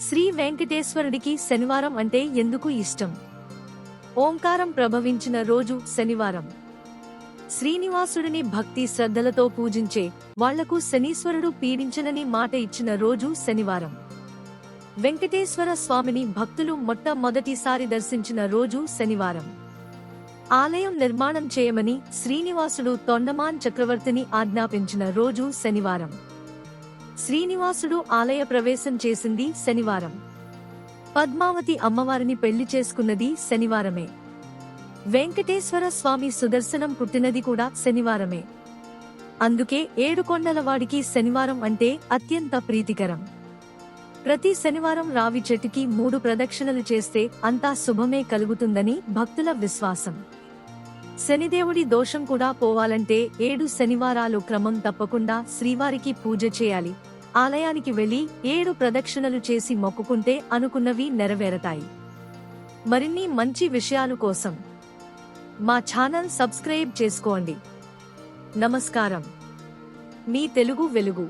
శ్రీ వెంకటేశ్వరుడికి శనివారం అంటే ఎందుకు ఇష్టం? ఓంకారం ప్రభవించిన రోజు శనివారం. శ్రీనివాసుడిని భక్తి శ్రద్ధలతో పూజించే వాళ్లకు శనీశ్వరుడు పీడించనని మాట ఇచ్చిన రోజు శనివారం. వెంకటేశ్వర స్వామిని భక్తులు మొట్టమొదటిసారి దర్శించిన రోజు శనివారం. ఆలయం నిర్మాణం చేయమని శ్రీనివాసుడు తొండమాన్ చక్రవర్తిని ఆజ్ఞాపించిన రోజు శనివారం. శ్రీనివాసుడు ఆలయ ప్రవేశం చేసింది శనివారం. పద్మావతి అమ్మవారిని పెళ్లి చేసుకున్నది శనివారమే. వెంకటేశ్వర స్వామి సుదర్శనం పుట్టినది కూడా శనివారమే. అందుకే ఏడుకొండలవాడికి శనివారం అంటే అత్యంత ప్రీతికరం. ప్రతి శనివారం రావి చెట్టుకి 3 ప్రదక్షిణలు చేస్తే అంతా శుభమే కలుగుతుందని భక్తుల విశ్వాసం. శనిదేవుడి దోషం కూడా పోవాలంటే 7 శనివారాలు క్రమం తప్పకుండా శ్రీవారికి పూజ చేయాలి. ఆలయానికి వెళ్లి 7 ప్రదక్షిణలు చేసి మొక్కుకుంటే అనుకున్నవి నెరవేరతాయి. మరిన్ని మంచి విషయాలు కోసం మా ఛానల్ సబ్స్క్రైబ్ చేసుకోండి. నమస్కారం. మీ తెలుగు వెలుగు.